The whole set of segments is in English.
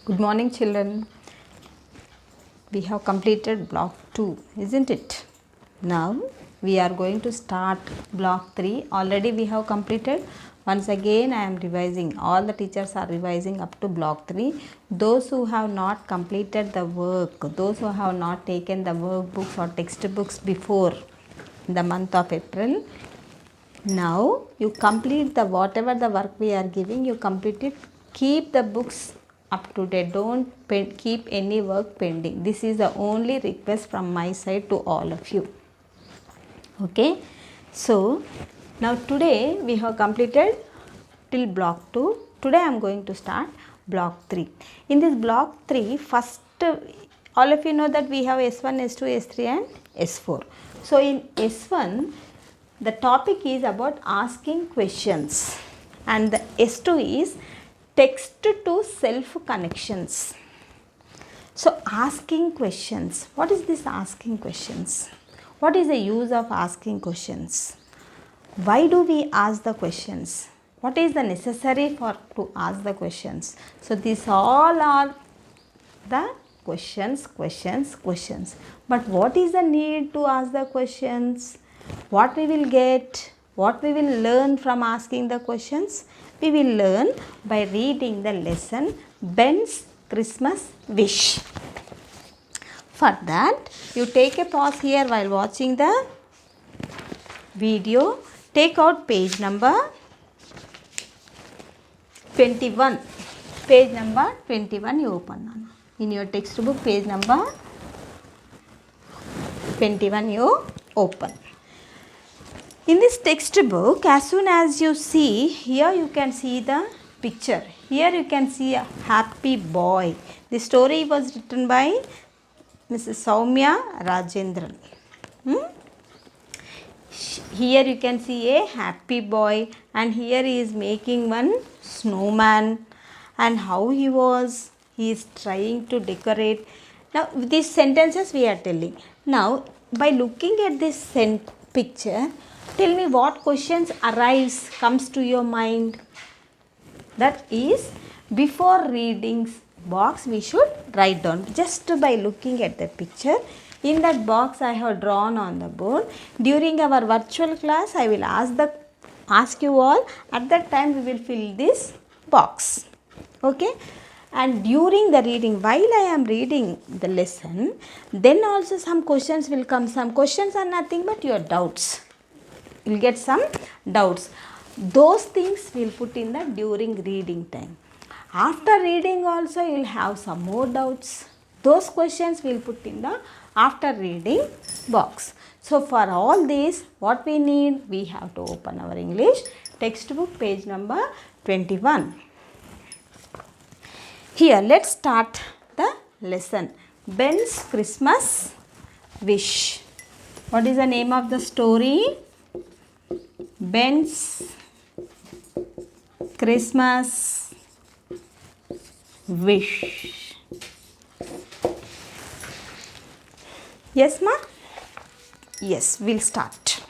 Good morning, children. We have completed block 2, isn't it? Now we are going to start block 3. Already we have completed. Once again I am revising. All the teachers are revising up to block 3. Those who have not completed the work, those who have not taken the workbooks or textbooks before the month of April, now you complete the whatever the work we are giving, you complete it. Keep the books up to date. Don't keep any work pending. This is the only request from my side to all of you. Okay. So now today we have completed till block 2. Today I am going to start block 3. In this block 3, first all of you know that we have S1, S2, S3 and S4. So in S1, the topic is about asking questions, and the S2 is text to self connections. So asking questions. What is this asking questions? What is the use of asking questions? Why do we ask the questions? What is the necessary for to ask the questions? So these all are the questions. But what is the need to ask the questions? What we will get? What we will learn from asking the questions? We will learn by reading the lesson Ben's Christmas Wish. For that, you take a pause here while watching the video. Take out page number 21. Page number 21 you open. In your textbook, page number 21 you open. In this textbook, as soon as you see, here you can see the picture. Here you can see a happy boy. The story was written by Mrs. Soumya Rajendran. Here you can see a happy boy, and here he is making one snowman, and how he is trying to decorate. Now these sentences we are telling. Now by looking at this picture, tell me what questions comes to your mind. That is, before reading box we should write down just by looking at the picture. In that box I have drawn on the board. During our virtual class I will ask you all. At that time we will fill this box. Okay. And during the reading, while I am reading the lesson, then also some questions will come. Some questions are nothing but your doubts. You will get some doubts. Those things we will put in the during reading time. After reading also you will have some more doubts. Those questions we will put in the after reading box. So for all these, what we need? We have to open our English textbook, page number 21. Here, let's start the lesson. Ben's Christmas Wish. What is the name of the story? Ben's Christmas Wish. Yes, ma? Yes, we'll start.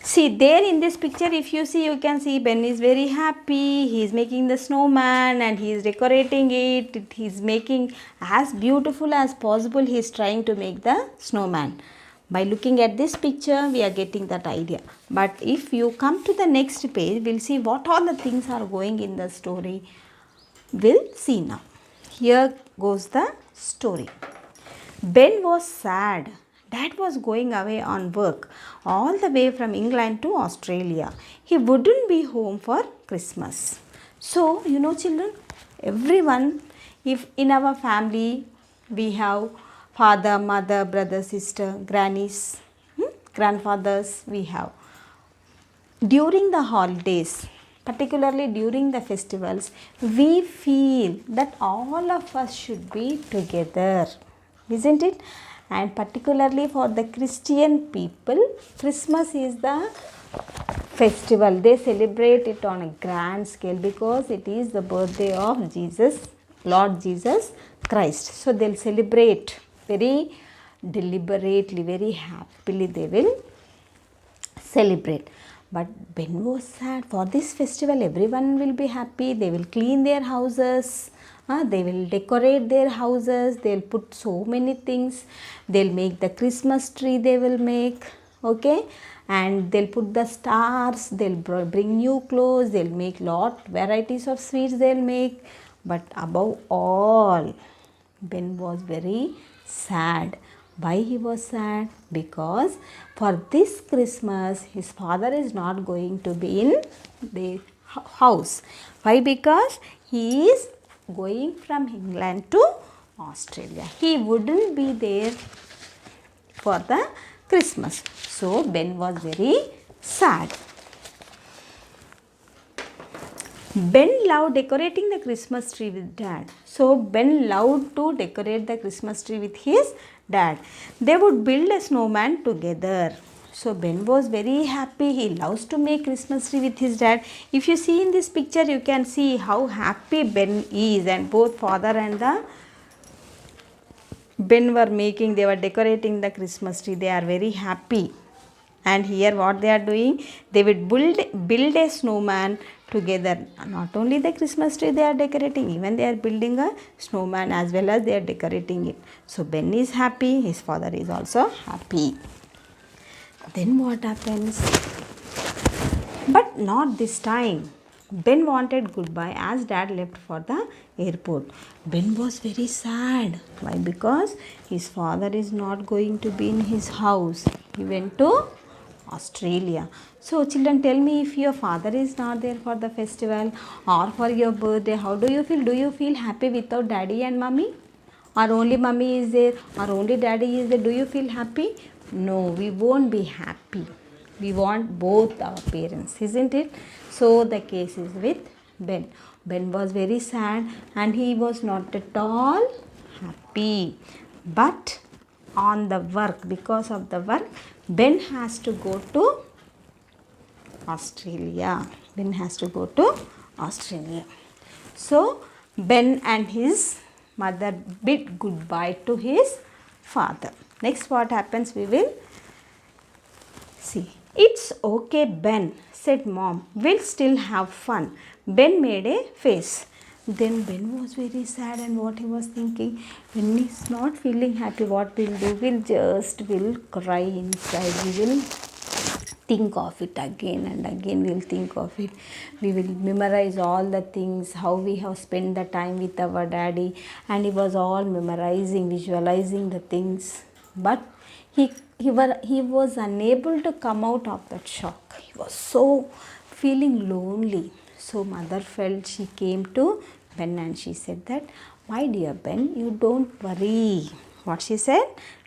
See, there in this picture, if you see, you can see Ben is very happy. He is making the snowman and he is decorating it. He is making as beautiful as possible. He is trying to make the snowman. By looking at this picture, we are getting that idea. But if you come to the next page, we'll see what all the things are going in the story. We'll see now. Here goes the story. Ben was sad. Dad was going away on work all the way from England to Australia. He wouldn't be home for Christmas. So, you know, children, everyone, if in our family we have father, mother, brother, sister, grannies, grandfathers we have. During the holidays, particularly during the festivals, we feel that all of us should be together, isn't it? And particularly for the Christian people, Christmas is the festival. They celebrate it on a grand scale because it is the birthday of Jesus, Lord Jesus Christ. So they'll celebrate very deliberately, very happily they will celebrate. But Ben was sad. For this festival, everyone will be happy. They will clean their houses. They will decorate their houses. They'll put so many things. They'll make the Christmas tree. They will make, okay, and they'll put the stars. They'll bring new clothes. They'll make lot varieties of sweets. They'll make. But above all, Ben was very sad. Why he was sad? Because for this Christmas his father is not going to be in the house. Why? Because he is going from England to Australia. He wouldn't be there for the Christmas. So Ben was very sad. Ben loved decorating the Christmas tree with dad. So Ben loved to decorate the Christmas tree with his dad. They would build a snowman together. So Ben was very happy. He loves to make Christmas tree with his dad. If you see in this picture, you can see how happy Ben is, and both father and the Ben were making, they were decorating the Christmas tree. They are very happy. And here what they are doing, they would build a snowman together. Not only the Christmas tree they are decorating, even they are building a snowman as well as they are decorating it. So Ben is happy, his father is also happy. Then what happens? But not this time. Ben wanted goodbye as dad left for the airport. Ben was very sad. Why? Because his father is not going to be in his house. He went to Australia. So children, tell me, if your father is not there for the festival or for your birthday, how do you feel? Do you feel happy without daddy and mommy? Or only mommy is there or only daddy is there? Do you feel happy? No, we won't be happy. We want both our parents, isn't it? So the case is with Ben. Ben was very sad and he was not at all happy. But on the work, because of the work, Ben has to go to Australia. Ben has to go to Australia. So Ben and his mother bid goodbye to his father. Next what happens we will see. It's okay, Ben, said mom. We'll still have fun. Ben made a face. Then Ben was very sad, and what he was thinking, when he's not feeling happy, what we'll do? We'll cry inside. We will think of it again and again. We'll think of it. We will memorize all the things, how we have spent the time with our daddy, and he was all memorizing, visualizing the things. But he was unable to come out of that shock. He was so feeling lonely. So mother felt, she came to Ben and she said that, my dear Ben, you don't worry. What she said?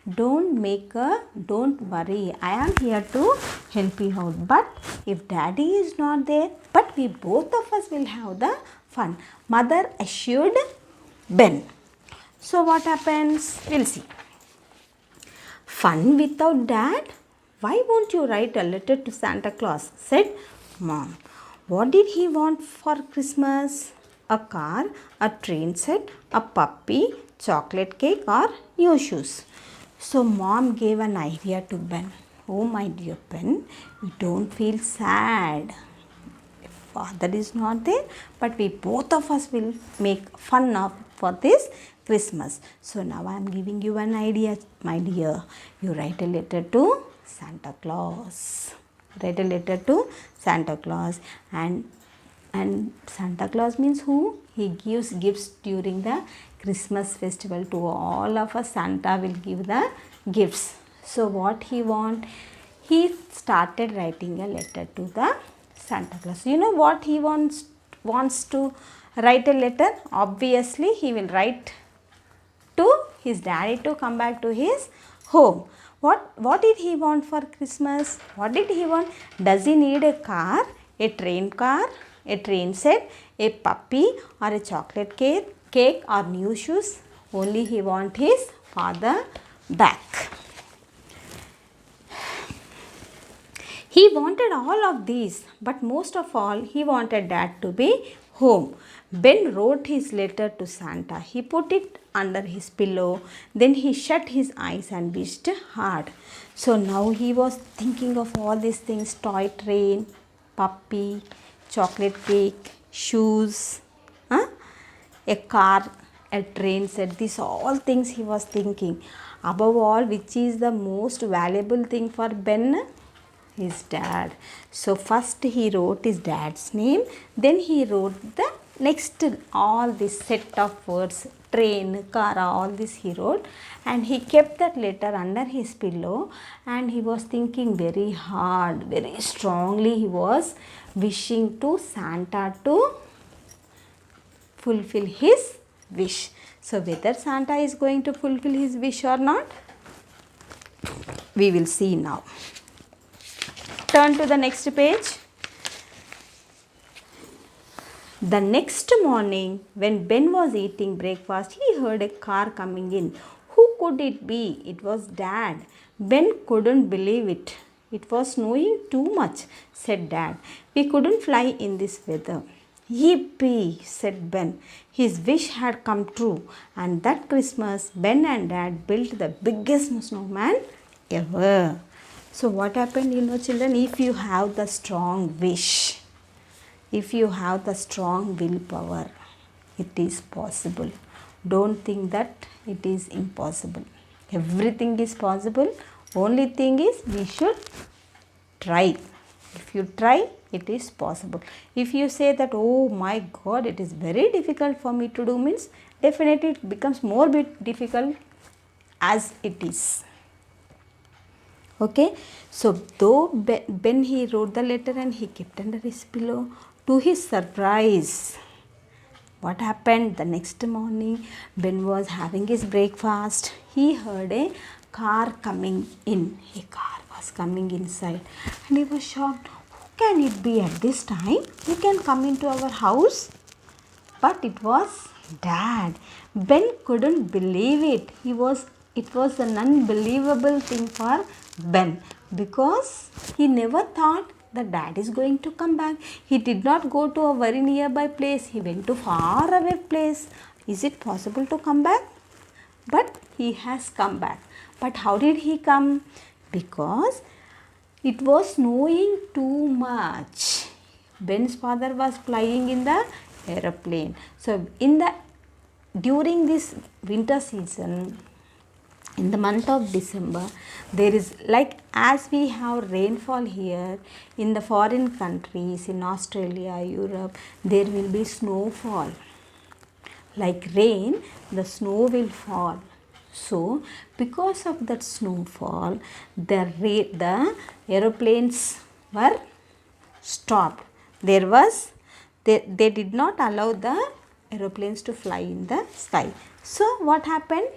Don't worry. I am here to help you out. But if daddy is not there, but we both of us will have the fun. Mother assured Ben. So what happens? We'll see. Fun without dad? Why won't you write a letter to Santa Claus? Said mom. What did he want for Christmas? A car, a train set, a puppy, chocolate cake or new shoes? So mom gave an idea to Ben. Oh my dear Ben, you don't feel sad. Father is not there, but we both of us will make fun of for this Christmas. So now I am giving you an idea, my dear. You write a letter to Santa Claus. Write a letter to Santa Claus, and Santa Claus means who? He gives gifts during the Christmas festival to all of us. Santa will give the gifts. So what he want? He started writing a letter to the Santa Claus. You know what he wants to write a letter? Obviously he will write to his daddy to come back to his home. What did he want for Christmas? What did he want? Does he need a car, a train set, a puppy or a chocolate cake or new shoes? Only he want his father back. He wanted all of these, but most of all he wanted dad to be home. Ben wrote his letter to Santa. He put it under his pillow. Then he shut his eyes and wished hard. So now he was thinking of all these things: toy train, puppy, chocolate cake, shoes, huh? A car, a train set. These all things he was thinking. Above all, which is the most valuable thing for Ben? His dad. So first he wrote his dad's name, then he wrote the next all this set of words, train, car, all this he wrote, and he kept that letter under his pillow, and he was thinking very hard, very strongly. He was wishing to Santa to fulfill his wish. So whether Santa is going to fulfill his wish or not, we will see now. Turn to the next page. The next morning, when Ben was eating breakfast, he heard a car coming in. Who could it be? It was Dad. Ben couldn't believe it. It was snowing too much, said Dad. We couldn't fly in this weather. Yippee, said Ben. His wish had come true, and that Christmas, Ben and Dad built the biggest snowman ever. So what happened, children, if you have the strong wish, if you have the strong willpower, it is possible. Don't think that it is impossible. Everything is possible. Only thing is we should try. If you try, it is possible. If you say that, oh my God, it is very difficult for me to do, means definitely it becomes more bit difficult as it is. Okay, so though Ben he wrote the letter and he kept under his pillow, to his surprise, what happened? The next morning, Ben was having his breakfast. He heard a car coming in. A car was coming inside, and he was shocked. Who can it be at this time? Who can come into our house? But it was Dad. Ben couldn't believe it. It was an unbelievable thing for Ben, because he never thought that Dad is going to come back. He did not go to a very nearby place. He went to far away place. Is it possible to come back? But he has come back. But how did he come? Because it was snowing too much. Ben's father was flying in the aeroplane. So during this winter season, in the month of December, there is, like as we have rainfall here in the foreign countries, in Australia, Europe, there will be snowfall. Like rain, the snow will fall. So because of that snowfall, the aeroplanes were stopped. They did not allow the aeroplanes to fly in the sky. So what happened?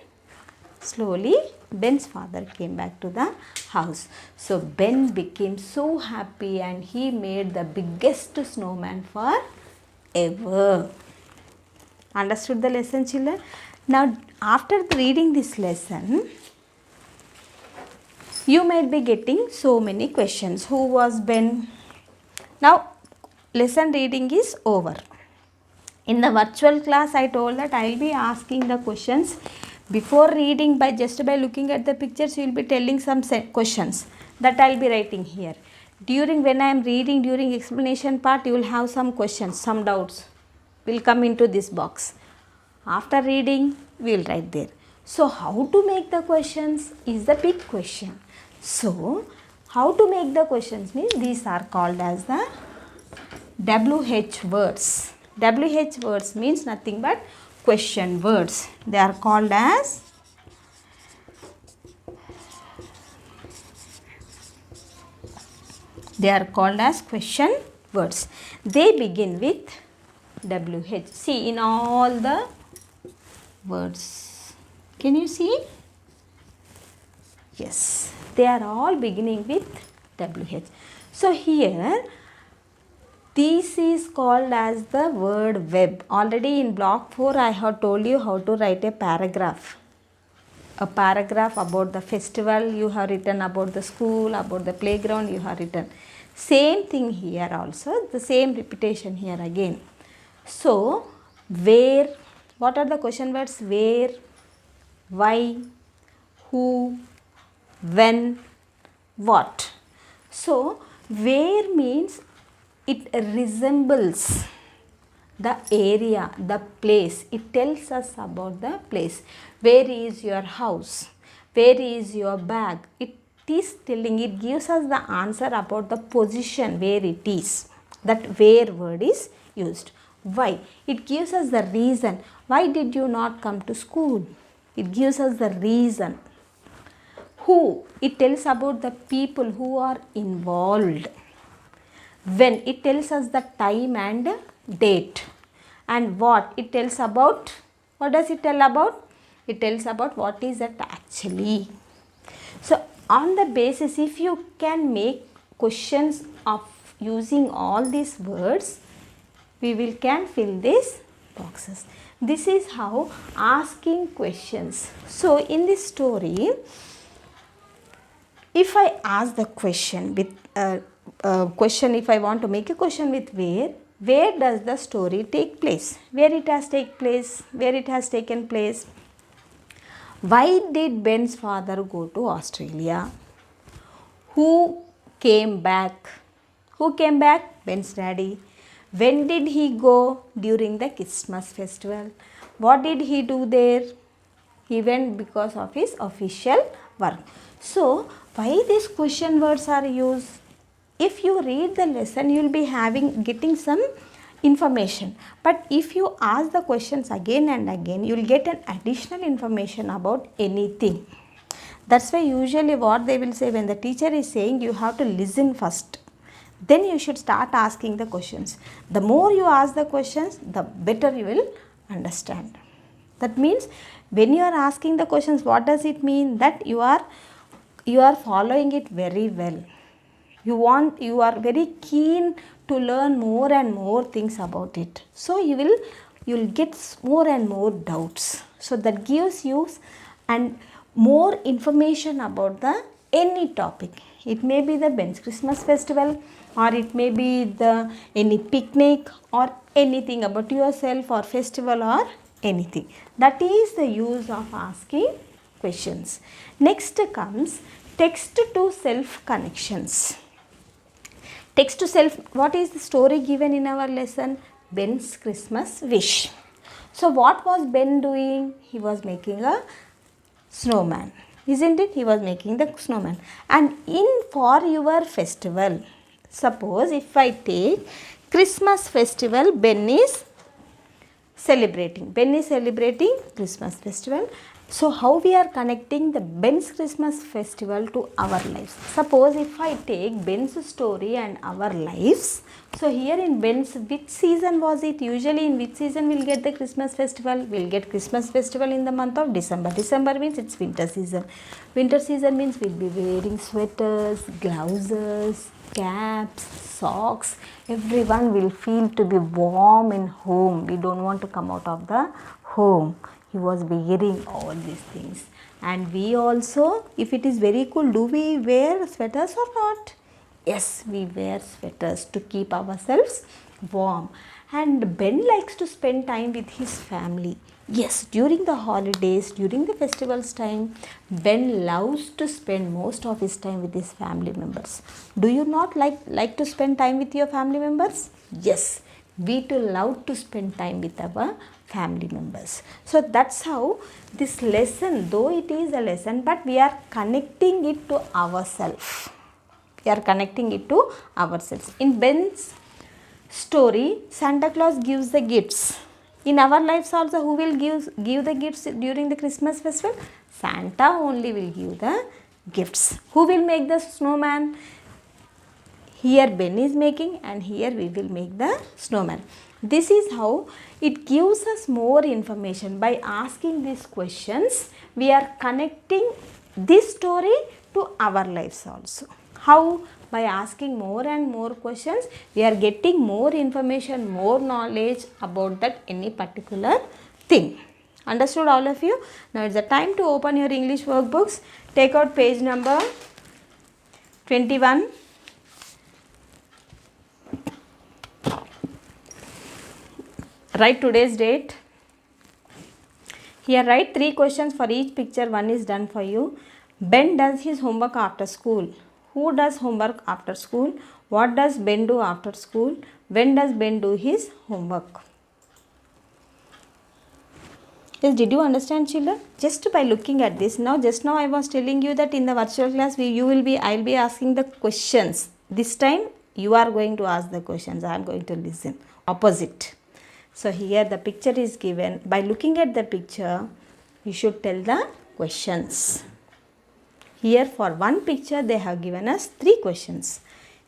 Slowly, Ben's father came back to the house. So Ben became so happy and he made the biggest snowman for ever. Understood the lesson, children? Now, after reading this lesson, you might be getting so many questions. Who was Ben? Now, lesson reading is over. In the virtual class, I told that I will be asking the questions. Before reading, by looking at the pictures, you will be telling some questions that I will be writing here. When I am reading, during explanation part, you will have some questions, some doubts will come into this box. After reading, we will write there. So, how to make the questions is the big question. So, how to make the questions means these are called as the WH words. WH words means nothing but question words. They are called as question words. They begin with WH. See, in all the words, can you see? Yes, they are all beginning with WH. So here, this is called as the word web. Already in block 4, I have told you how to write a paragraph. A paragraph about the festival you have written, about the school, about the playground you have written. Same thing here also, the same repetition here again. So, where, what are the question words? Where, why, who, when, what. So, where means it resembles the area, the place. It tells us about the place. Where is your house? Where is your bag? It is telling, it gives us the answer about the position where it is. That where word is used. Why? It gives us the reason. Why did you not come to school? It gives us the reason. Who? It tells about the people who are involved. When? It tells us the time and date. And what? It tells about, what does it tell about? It tells about what is that actually. So on the basis, if you can make questions of using all these words, we can fill these boxes. This is how asking questions. So in this story, if I ask the question with if I want to make a question with where does the story take place? Where it has taken place? Why did Ben's father go to Australia? Who came back? Who came back? Ben's daddy. When did he go? During the Christmas festival. What did he do there? He went because of his official work. So, why these question words are used? If you read the lesson, you will be getting some information. But if you ask the questions again and again, you will get an additional information about anything. That's why usually what they will say when the teacher is saying, you have to listen first. Then you should start asking the questions. The more you ask the questions, the better you will understand. That means when you are asking the questions, what does it mean? That you are following it very well. You are very keen to learn more and more things about it. So you will get more and more doubts. So that gives you and more information about any topic. It may be the Ben's Christmas festival, or it may be any picnic, or anything about yourself, or festival, or anything. That is the use of asking questions. Next comes text to self connections. Text to self, what is the story given in our lesson? Ben's Christmas wish. So what was Ben doing? He was making a snowman. Isn't it? He was making the snowman. And for your festival, suppose if I take Christmas festival, Ben is celebrating Christmas festival. So how we are connecting the Ben's Christmas festival to our lives? Suppose if I take Ben's story and our lives. So here in Ben's, which season was it? Usually in which season we'll get the Christmas festival? We'll get Christmas festival in the month of December. December means it's winter season. Winter season means we'll be wearing sweaters, gloves, caps, socks. Everyone will feel to be warm in home. We don't want to come out of the home. He was wearing all these things. And we also, if it is very cool, do we wear sweaters or not? Yes, we wear sweaters to keep ourselves warm. And Ben likes to spend time with his family. Yes, during the holidays, during the festivals time, Ben loves to spend most of his time with his family members. Do you not like to spend time with your family members? Yes, we too love to spend time with our family members. So that's how this lesson, though it is a lesson, but we are connecting it to ourselves. In Ben's story, Santa Claus gives the gifts. In our lives also, who will give the gifts during the Christmas festival? Santa only will give the gifts. Who will make the snowman? Here Ben is making, and here we will make the snowman. This is how it gives us more information. By asking these questions, we are connecting this story to our lives also. How? By asking more and more questions, we are getting more information, more knowledge about that any particular thing. Understood all of you? Now it's the time to open your English workbooks. Take out page number 21. Write today's date. Here write 3 questions for each picture. One is done for you. Ben does his homework after school. Who does homework after school? What does Ben do after school? When does Ben do his homework? Yes, did you understand, children? Just by looking at this, just now I was telling you that in the virtual class, I'll be asking the questions. This time, you are going to ask the questions. I am going to listen. Opposite. So here the picture is given. By looking at the picture, you should tell the questions. Here for one picture, they have given us 3 questions.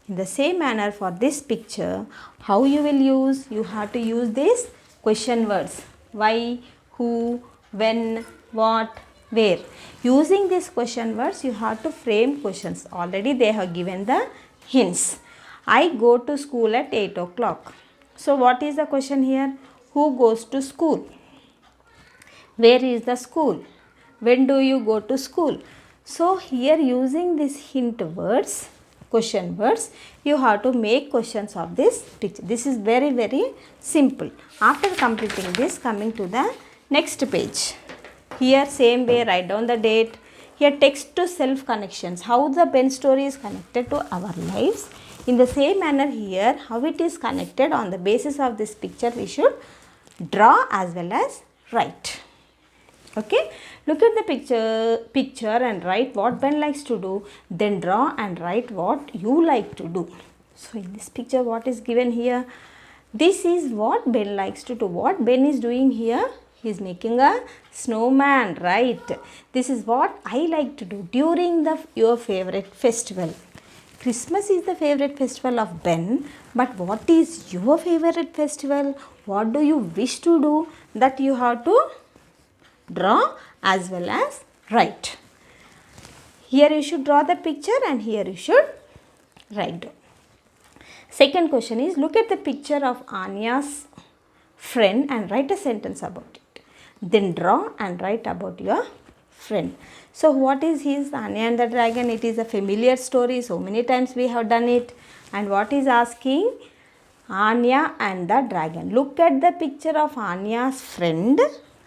In the same manner for this picture, how you will use? You have to use these question words. Why, who, when, what, where. Using these question words, you have to frame questions. Already they have given the hints. I go to school at 8 o'clock. So what is the question here? Who goes to school? Where is the school? When do you go to school? So here using these hint words, question words, you have to make questions of this picture. This is very, very simple. After completing this, coming to the next page. Here same way, write down the date. Here text to self connections. How the Ben story is connected to our lives. In the same manner here, how it is connected on the basis of this picture, we should draw as well as write. Okay, look at the picture and write what Ben likes to do, then draw and write what you like to do. So in this picture, what is given here? This is what Ben likes to do. What Ben is doing here? He is making a snowman, right? This is what I like to do during your favorite festival. Christmas is the favorite festival of Ben, but what is your favorite festival? What do you wish to do? That you have to draw as well as write. Here you should draw the picture and here you should write down. Second question is, look at the picture of Anya's friend and write a sentence about it. Then draw and write about your friend. So what is his Anya and the Dragon? It is a familiar story. So many times we have done it. And what is asking? Anya and the Dragon. Look at the picture of Anya's friend.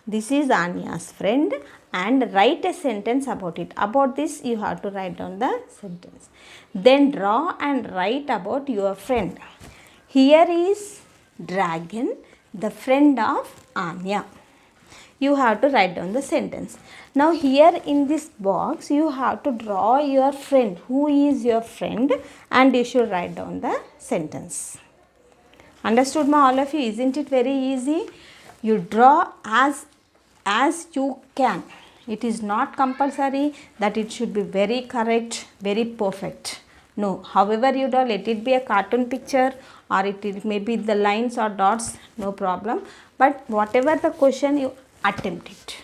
This is Anya's friend and write a sentence about it. About this you have to write down the sentence. Then draw and write about your friend. Here is Dragon, the friend of Anya. You have to write down the sentence. Now here in this box you have to draw your friend. Who is your friend? And you should write down the sentence. Understood, ma, all of you? Isn't it very easy? You draw as you can. It is not compulsory that it should be very correct, very perfect. No, however you draw, let it be a cartoon picture or it may be the lines or dots, no problem. But whatever the question, you attempt it.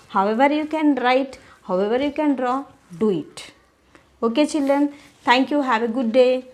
However you can write, however you can draw, do it. Okay children, thank you, have a good day.